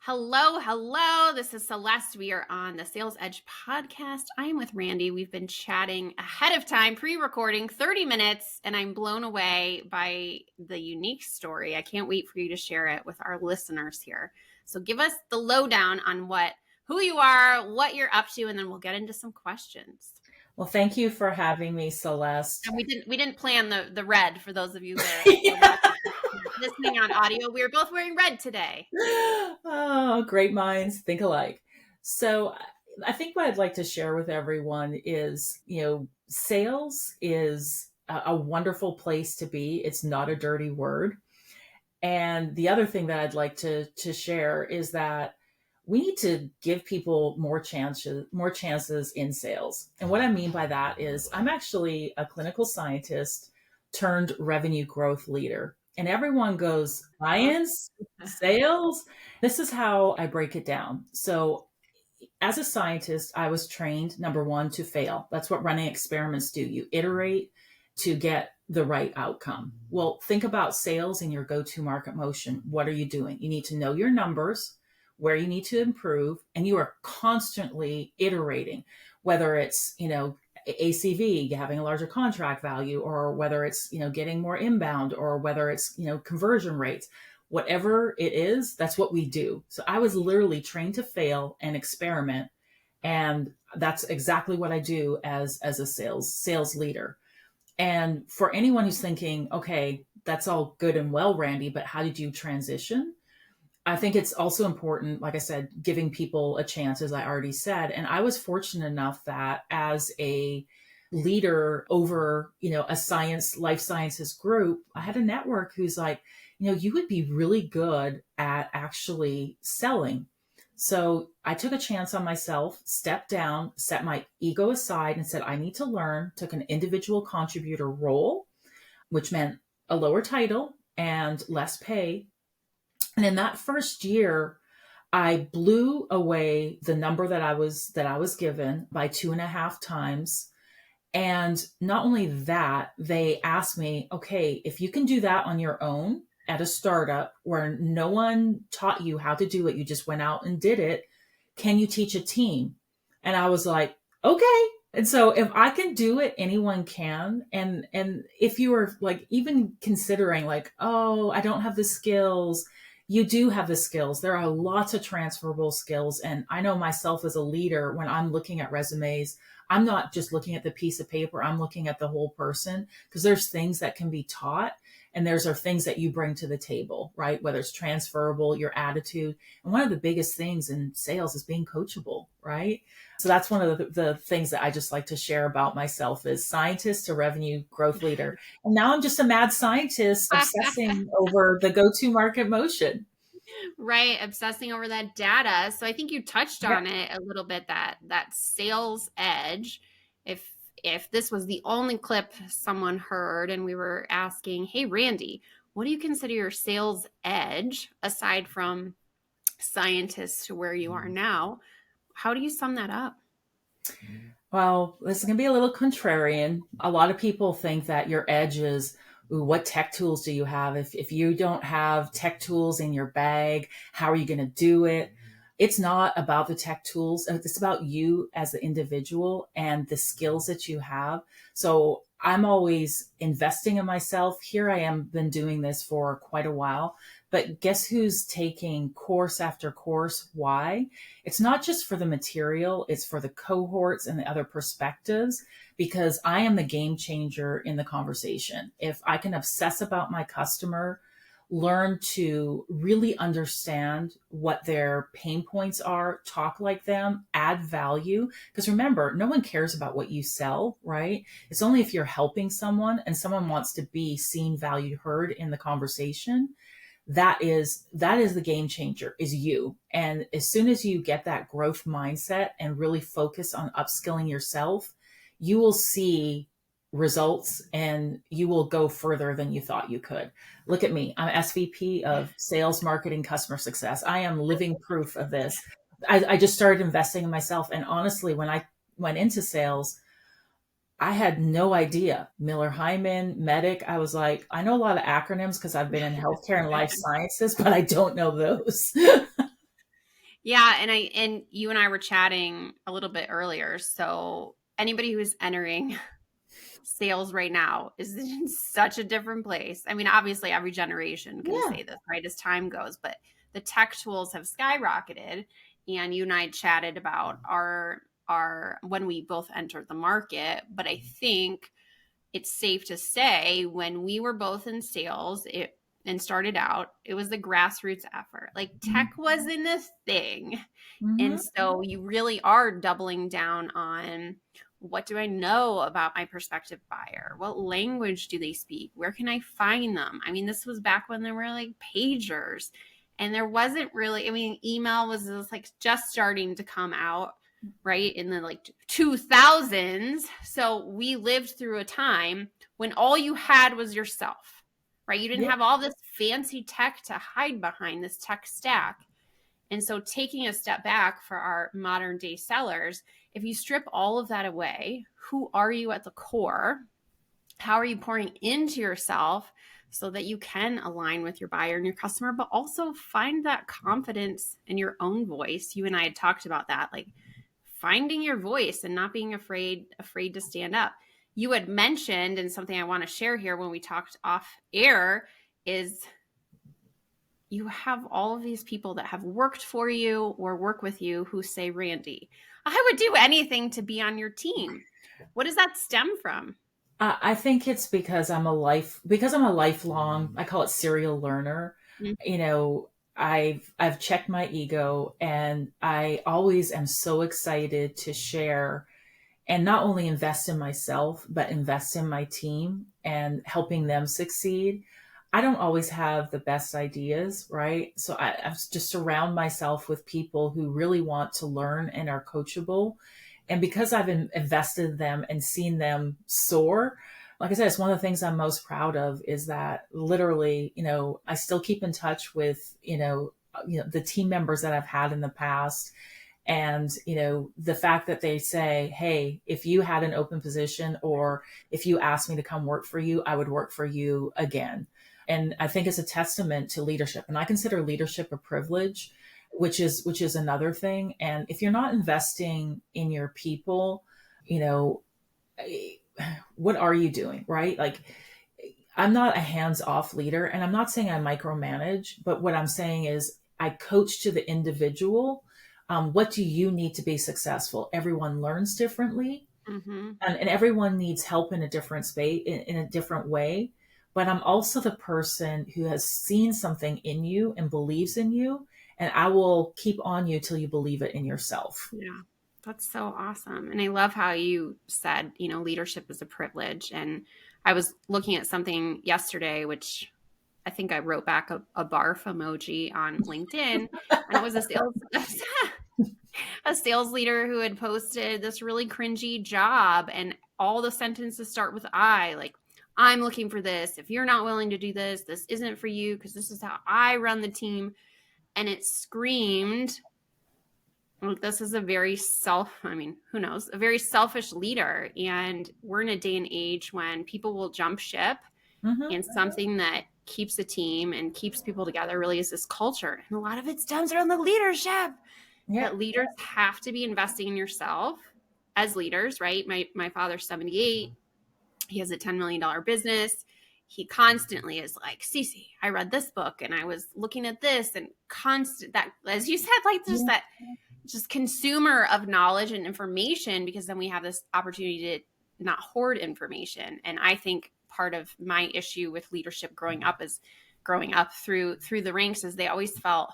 Hello, hello. This is Celeste. We are on the Sales Edge podcast. I am with Randy. We've been chatting ahead of time, pre-recording 30 minutes, and I'm blown away by the unique story. I can't wait for you to share it with our listeners here. So give us the lowdown on who you are, what you're up to, and then we'll get into some questions. Well, thank you for having me, Celeste. And we didn't plan the red for those of you that Yeah. are listening on audio. We were both wearing red today. Oh, great minds think alike. So I think what I'd like to share with everyone is, sales is a wonderful place to be. It's not a dirty word. And the other thing that I'd like to share is that we need to give people more chances in sales. And what I mean by that is I'm actually a clinical scientist turned revenue growth leader. And everyone goes, science, sales. This is how I break it down. So as a scientist, I was trained, number one, to fail. That's what running experiments do. You iterate to get the right outcome. Well, think about sales in your go-to market motion. What are you doing? You need to know your numbers, where you need to improve, and you are constantly iterating, whether it's, ACV, having a larger contract value, or whether it's, getting more inbound, or whether it's, conversion rates. Whatever it is, that's what we do. So I was literally trained to fail and experiment. And that's exactly what I do as a sales leader. And for anyone who's thinking, okay, that's all good and well, Randy, but how did you transition? I think it's also important, like I said, giving people a chance, as I already said. And I was fortunate enough that as a leader over, a life sciences group, I had a network who's like, you would be really good at actually selling. So I took a chance on myself, stepped down, set my ego aside and said, I need to learn, took an individual contributor role, which meant a lower title and less pay. And in that first year, I blew away the number that I was given by 2.5 times. And not only that, they asked me, okay, if you can do that on your own at a startup where no one taught you how to do it, you just went out and did it, can you teach a team? And I was like, okay. And so if I can do it, anyone can. And if you are like even considering like, oh, I don't have the skills, you do have the skills. There are lots of transferable skills. And I know myself as a leader, when I'm looking at resumes, I'm not just looking at the piece of paper, I'm looking at the whole person, because there's things that can be taught and there's are things that you bring to the table, right? Whether it's transferable, your attitude. And one of the biggest things in sales is being coachable, right? So that's one of the things that I just like to share about myself is scientist to revenue growth leader. And now I'm just a mad scientist obsessing over the go-to market motion. Right. Obsessing over that data. So I think you touched on it a little bit, that sales edge. If this was the only clip someone heard and we were asking, hey, Randy, what do you consider your sales edge aside from scientists to where you are now? How do you sum that up? Well, this is going to be a little contrarian. A lot of people think that your edge is, ooh, what tech tools do you have? If you don't have tech tools in your bag, how are you going to do it? It's not about the tech tools. It's about you as the individual and the skills that you have. So I'm always investing in myself. Here I am, been doing this for quite a while, but guess who's taking course after course? Why? It's not just for the material, it's for the cohorts and the other perspectives, because I am the game changer in the conversation. If I can obsess about my customer, learn to really understand what their pain points are, talk like them, add value. Because remember, no one cares about what you sell, right? It's only if you're helping someone and someone wants to be seen, valued, heard in the conversation. That is the game changer, is you. And as soon as you get that growth mindset and really focus on upskilling yourself, you will see results and you will go further than you thought you could. Look at me. I'm SVP of Sales, Marketing, Customer Success. I am living proof of this. I just started investing in myself. And honestly, when I went into sales, I had no idea. Miller Hyman, Medic. I was like, I know a lot of acronyms because I've been in healthcare and life sciences, but I don't know those. Yeah, and you and I were chatting a little bit earlier. So anybody who is entering sales right now is in such a different place. I mean, obviously every generation can Yeah. say this, right, as time goes, but the tech tools have skyrocketed. And you and I chatted about our when we both entered the market. But I think it's safe to say when we were both in sales, it and started out, it was the grassroots effort. Like tech wasn't a thing. Mm-hmm. And so you really are doubling down on what do I know about my prospective buyer? What language do they speak? Where can I find them? I mean, this was back when there were like pagers and there wasn't really, I mean, email was like just starting to come out, right? In the like 2000s. So we lived through a time when all you had was yourself, right? You didn't Yeah. have all this fancy tech to hide behind, this tech stack. And so, taking a step back for our modern day sellers, if you strip all of that away, who are you at the core? How are you pouring into yourself so that you can align with your buyer and your customer, but also find that confidence in your own voice? You and I had talked about that, like finding your voice and not being afraid to stand up. You had mentioned, and something I want to share here when we talked off air is you have all of these people that have worked for you or work with you who say, Randy, I would do anything to be on your team. What does that stem from? I think it's because I'm a lifelong, I call it serial learner. Mm. You know, I've checked my ego, and I always am so excited to share and not only invest in myself, but invest in my team and helping them succeed. I don't always have the best ideas, right? So I just surround myself with people who really want to learn and are coachable. And because I've invested in them and seen them soar, like I said, it's one of the things I'm most proud of is that literally, I still keep in touch with, the team members that I've had in the past. And the fact that they say, hey, if you had an open position or if you asked me to come work for you, I would work for you again. And I think it's a testament to leadership, and I consider leadership a privilege, which is another thing. And if you're not investing in your people, you know what are you doing, right? Like, I'm not a hands-off leader, and I'm not saying I micromanage, but what I'm saying is I coach to the individual. What do you need to be successful? Everyone learns differently, Mm-hmm. and everyone needs help in a different space, in a different way. But I'm also the person who has seen something in you and believes in you, and I will keep on you till you believe it in yourself. Yeah, that's so awesome. And I love how you said, leadership is a privilege. And I was looking at something yesterday, which I think I wrote back a barf emoji on LinkedIn, and it was a sales a sales leader who had posted this really cringy job, and all the sentences start with I, like, I'm looking for this. If you're not willing to do this, this isn't for you because this is how I run the team. And it screamed, well, this is a very I mean, who knows, a very selfish leader. And we're in a day and age when people will jump ship, Mm-hmm. and something that keeps a team and keeps people together really is this culture. And a lot of it stems around the leadership. Yeah. That leaders have to be investing in yourself as leaders, right? My father's 78. He has a $10 million business. He constantly is like, Cece, I read this book and I was looking at this, and constant that, as you said, like just Yeah. that just consumer of knowledge and information, because then we have this opportunity to not hoard information. And I think part of my issue with leadership growing up through the ranks is they always felt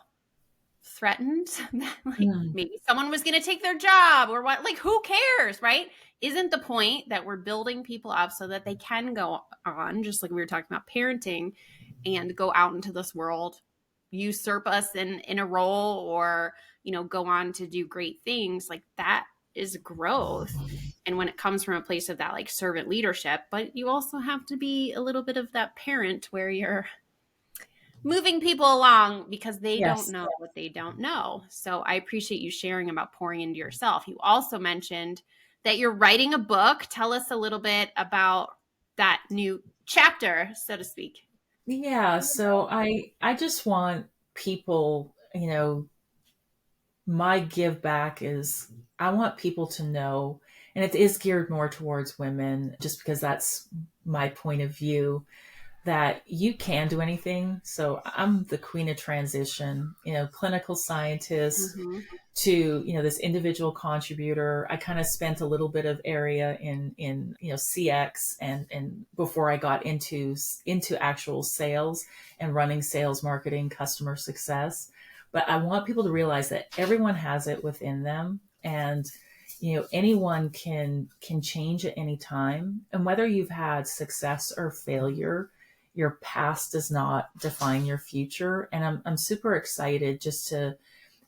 threatened that like Mm. maybe someone was going to take their job or what, like who cares, right? Isn't the point that we're building people up so that they can go on, just like we were talking about parenting, and go out into this world, usurp us in a role, or go on to do great things? Like that is growth. And when it comes from a place of that like servant leadership, but you also have to be a little bit of that parent where you're moving people along because they don't Yes. know what they don't know. So I appreciate you sharing about pouring into yourself. You also mentioned that you're writing a book. Tell us a little bit about that new chapter, so to speak. Yeah. So I just want people, my give back is I want people to know, and it is geared more towards women just because that's my point of view, that you can do anything. So I'm the queen of transition, clinical scientist Mm-hmm. to, this individual contributor. I kind of spent a little bit of area in CX and before I got into actual sales and running sales, marketing, customer success. But I want people to realize that everyone has it within them, and anyone can change at any time. And whether you've had success or failure, your past does not define your future. And I'm super excited just to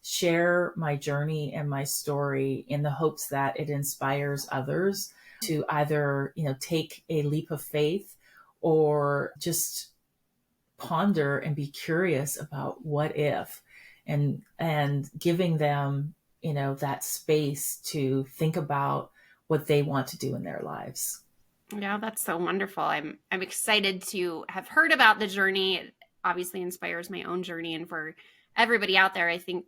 share my journey and my story in the hopes that it inspires others to either, take a leap of faith or just ponder and be curious about what if, and giving them, that space to think about what they want to do in their lives. Yeah, that's so wonderful. I'm excited to have heard about the journey. It obviously inspires my own journey, and for everybody out there, I think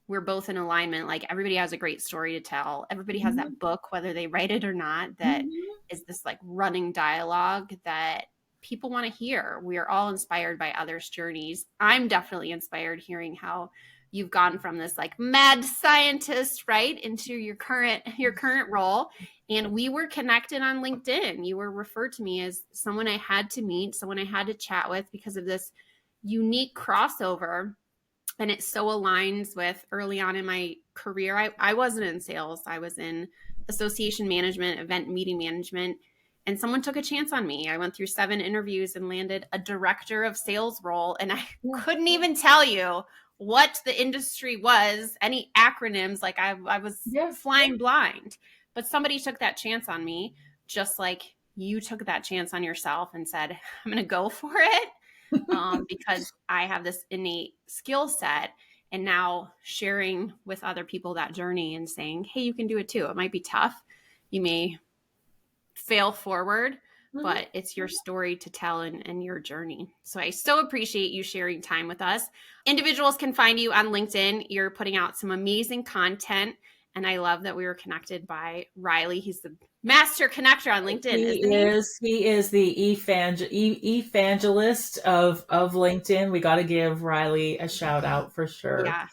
we're both in alignment. Like, everybody has a great story to tell. Everybody has that book, whether they write it or not, that is this like running dialogue that people want to hear. We are all inspired by others' journeys. I'm definitely inspired hearing how you've gone from this like mad scientist, right, into your current role. And we were connected on LinkedIn. You were referred to me as someone I had to meet, someone I had to chat with because of this unique crossover. And it so aligns with early on in my career. I wasn't in sales. I was in association management, event meeting management, and someone took a chance on me. I went through 7 interviews and landed a director of sales role. And I couldn't even tell you what the industry was, any acronyms. Like I was flying blind, but somebody took that chance on me, just like you took that chance on yourself and said, I'm going to go for it. Because I have this innate skill set, and now sharing with other people that journey and saying, hey, you can do it too. It might be tough. You may fail forward, but it's your story to tell and your journey. So I so appreciate you sharing time with us. Individuals can find you on LinkedIn. You're putting out some amazing content. And I love that we were connected by Riley. He's the master connector on LinkedIn, isn't he? He is the evangelist of LinkedIn. We got to give Riley a shout out for sure. Yeah.